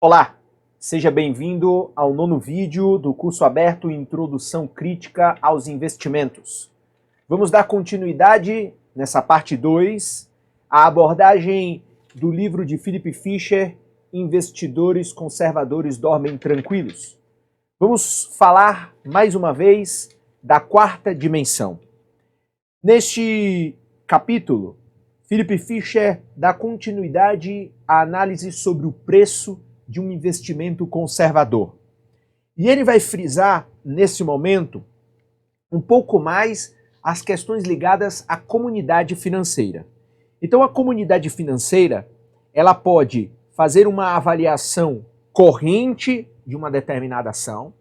Olá, seja bem-vindo ao nono vídeo do curso aberto Introdução Crítica aos Investimentos. Vamos dar continuidade, nessa parte 2, à abordagem do livro de Philip Fisher, Investidores Conservadores Dormem Tranquilos. Vamos falar, mais uma vez, da quarta dimensão. Neste capítulo, Philip Fisher dá continuidade à análise sobre o preço de um investimento conservador. E ele vai frisar, nesse momento, um pouco mais as questões ligadas à comunidade financeira. Então, a comunidade financeira, ela pode fazer uma avaliação corrente de uma determinada ação,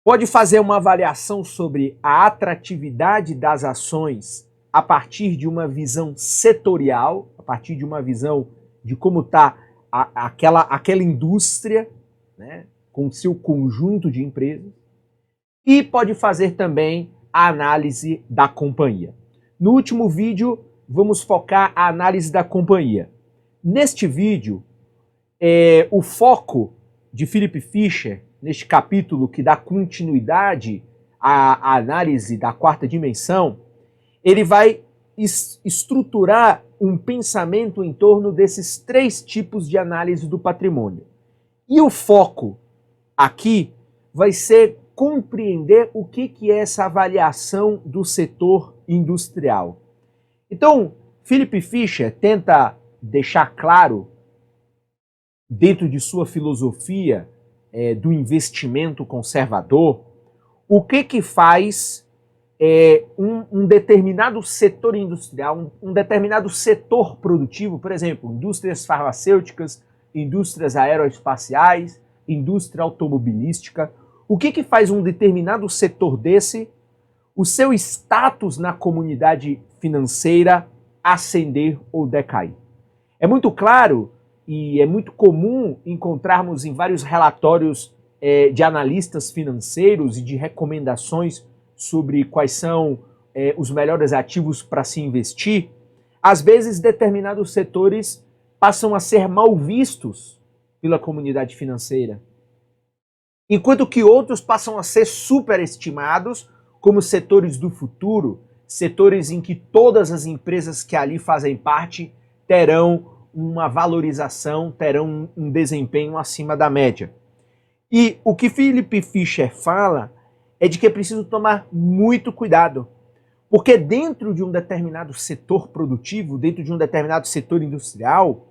pode fazer uma avaliação sobre a atratividade das ações a partir de uma visão setorial, a partir de uma visão de como está aquela indústria, né, com seu conjunto de empresas, e pode fazer também a análise da companhia. No último vídeo, vamos focar a análise da companhia. Neste vídeo, o foco de Philip Fisher, neste capítulo que dá continuidade à análise da quarta dimensão, ele vai estruturar um pensamento em torno desses três tipos de análise do patrimônio. E o foco aqui vai ser compreender o que é essa avaliação do setor industrial. Então, Philip Fisher tenta deixar claro, dentro de sua filosofia do investimento conservador, o que faz um determinado setor industrial, um determinado setor produtivo, por exemplo, indústrias farmacêuticas, indústrias aeroespaciais, indústria automobilística. O que faz um determinado setor desse, o seu status na comunidade financeira ascender ou decair? É muito claro e é muito comum encontrarmos em vários relatórios de analistas financeiros e de recomendações sobre quais são os melhores ativos para se investir, às vezes determinados setores passam a ser mal vistos pela comunidade financeira, enquanto que outros passam a ser superestimados como setores do futuro, setores em que todas as empresas que ali fazem parte terão uma valorização, terão um desempenho acima da média. E o que Philip Fisher fala é de que é preciso tomar muito cuidado, porque dentro de um determinado setor produtivo, dentro de um determinado setor industrial,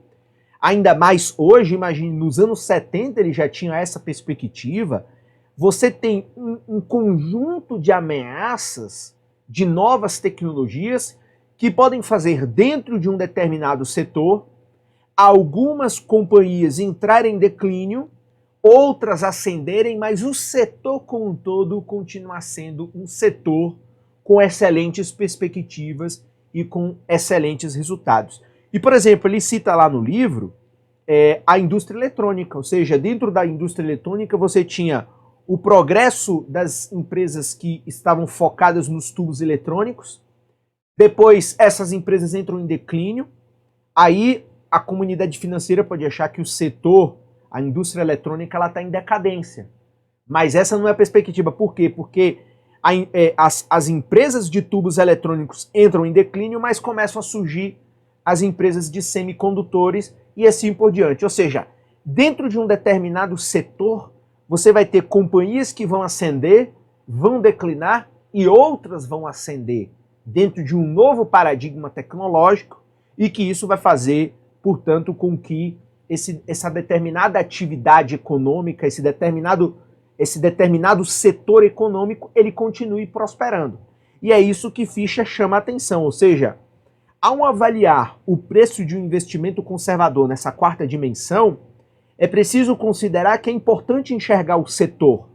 ainda mais hoje, imagine, nos anos 70 ele já tinha essa perspectiva, você tem um conjunto de ameaças de novas tecnologias que podem fazer dentro de um determinado setor algumas companhias entrarem em declínio, outras ascenderem, mas o setor como um todo continua sendo um setor com excelentes perspectivas e com excelentes resultados. E, por exemplo, ele cita lá no livro a indústria eletrônica, ou seja, dentro da indústria eletrônica você tinha o progresso das empresas que estavam focadas nos tubos eletrônicos, depois essas empresas entram em declínio, aí a comunidade financeira pode achar que o setor, a indústria eletrônica, ela está em decadência. Mas essa não é a perspectiva. Por quê? Porque as empresas de tubos eletrônicos entram em declínio, mas começam a surgir as empresas de semicondutores e assim por diante. Ou seja, dentro de um determinado setor, você vai ter companhias que vão ascender, vão declinar e outras vão ascender dentro de um novo paradigma tecnológico e que isso vai fazer, portanto, com que essa determinada atividade econômica, esse determinado setor econômico, ele continue prosperando. E é isso que Fisher chama a atenção, ou seja, ao avaliar o preço de um investimento conservador nessa quarta dimensão, é preciso considerar que é importante enxergar o setor,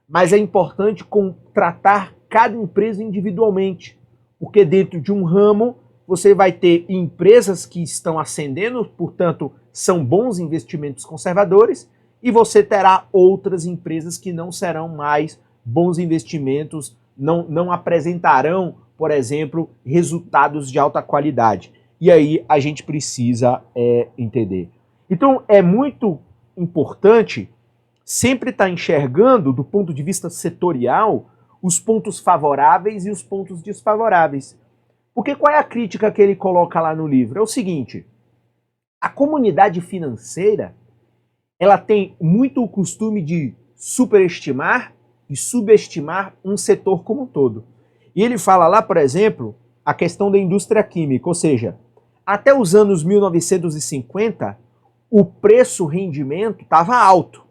mas é importante tratar cada empresa individualmente, porque dentro de um ramo você vai ter empresas que estão ascendendo, portanto, são bons investimentos conservadores, e você terá outras empresas que não serão mais bons investimentos, não apresentarão, por exemplo, resultados de alta qualidade. E aí a gente precisa entender. Então é muito importante sempre estar enxergando, do ponto de vista setorial, os pontos favoráveis e os pontos desfavoráveis. Porque qual é a crítica que ele coloca lá no livro? É o seguinte: a comunidade financeira, ela tem muito o costume de superestimar e subestimar um setor como um todo. E ele fala lá, por exemplo, a questão da indústria química, ou seja, até os anos 1950, o preço-rendimento estava alto.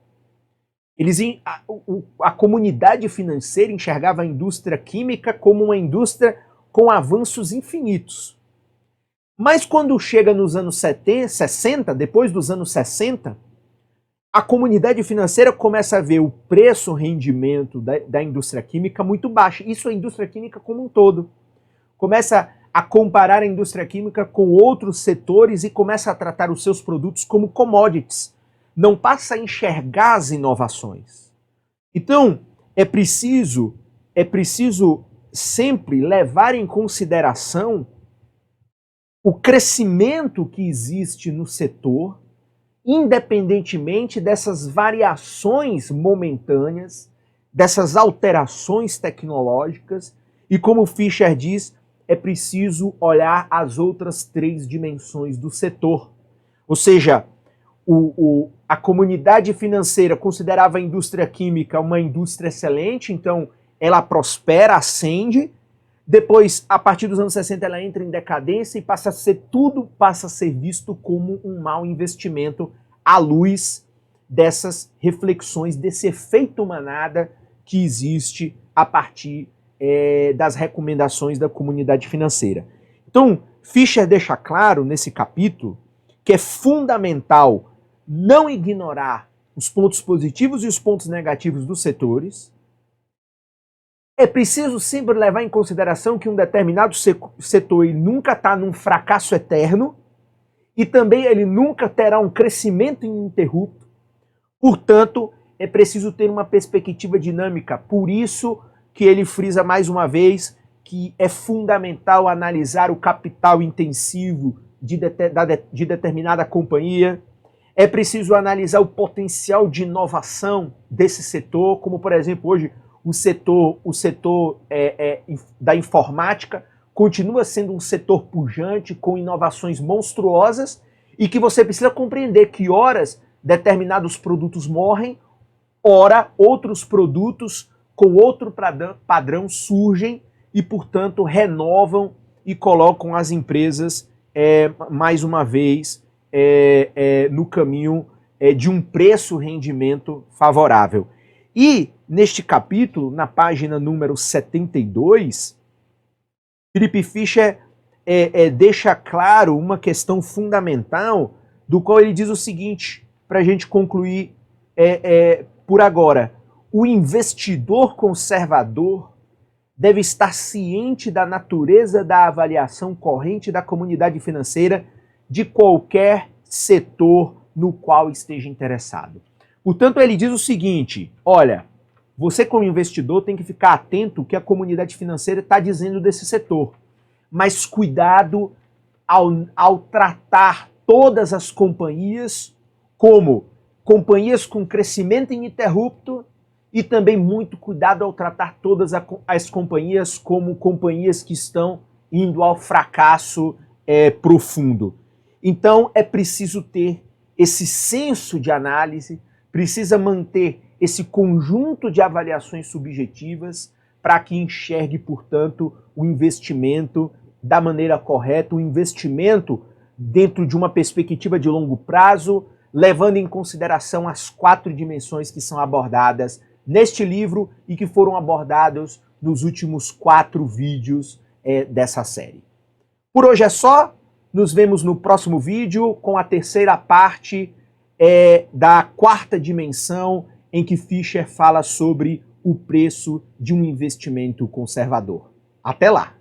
A comunidade financeira enxergava a indústria química como uma indústria com avanços infinitos. Mas quando chega nos anos 60, depois dos anos 60, a comunidade financeira começa a ver o preço-rendimento da indústria química muito baixo. Isso é a indústria química como um todo. Começa a comparar a indústria química com outros setores e começa a tratar os seus produtos como commodities. Não passa a enxergar as inovações. Então, é preciso sempre levar em consideração o crescimento que existe no setor, independentemente dessas variações momentâneas, dessas alterações tecnológicas, e como Fischer diz, é preciso olhar as outras 3 dimensões do setor. Ou seja, a comunidade financeira considerava a indústria química uma indústria excelente, então ela prospera, ascende. Depois, a partir dos anos 60, ela entra em decadência e tudo passa a ser visto como um mau investimento à luz dessas reflexões, desse efeito manada que existe a partir das recomendações da comunidade financeira. Então, Fischer deixa claro nesse capítulo que é fundamental não ignorar os pontos positivos e os pontos negativos dos setores. É preciso sempre levar em consideração que um determinado setor ele nunca está num fracasso eterno e também ele nunca terá um crescimento ininterrupto. Portanto, é preciso ter uma perspectiva dinâmica. Por isso que ele frisa mais uma vez que é fundamental analisar o capital intensivo de determinada companhia. É preciso analisar o potencial de inovação desse setor, como por exemplo hoje o setor da informática continua sendo um setor pujante, com inovações monstruosas, e que você precisa compreender que horas determinados produtos morrem, ora outros produtos com outro padrão surgem e, portanto, renovam e colocam as empresas, mais uma vez, no caminho de um preço-rendimento favorável. E, neste capítulo, na página número 72, Philip Fischer deixa claro uma questão fundamental, do qual ele diz o seguinte, para a gente concluir por agora: o investidor conservador deve estar ciente da natureza da avaliação corrente da comunidade financeira de qualquer setor no qual esteja interessado. Portanto, ele diz o seguinte: olha, você como investidor tem que ficar atento ao que a comunidade financeira está dizendo desse setor, mas cuidado ao tratar todas as companhias como companhias com crescimento ininterrupto e também muito cuidado ao tratar todas as companhias como companhias que estão indo ao fracasso profundo. Então é preciso ter esse senso de análise, precisa manter esse conjunto de avaliações subjetivas para que enxergue, portanto, o investimento da maneira correta, o investimento dentro de uma perspectiva de longo prazo, levando em consideração as 4 dimensões que são abordadas neste livro e que foram abordados nos últimos 4 vídeos dessa série. Por hoje é só, nos vemos no próximo vídeo com a terceira parte da 4ª dimensão, em que Fischer fala sobre o preço de um investimento conservador. Até lá!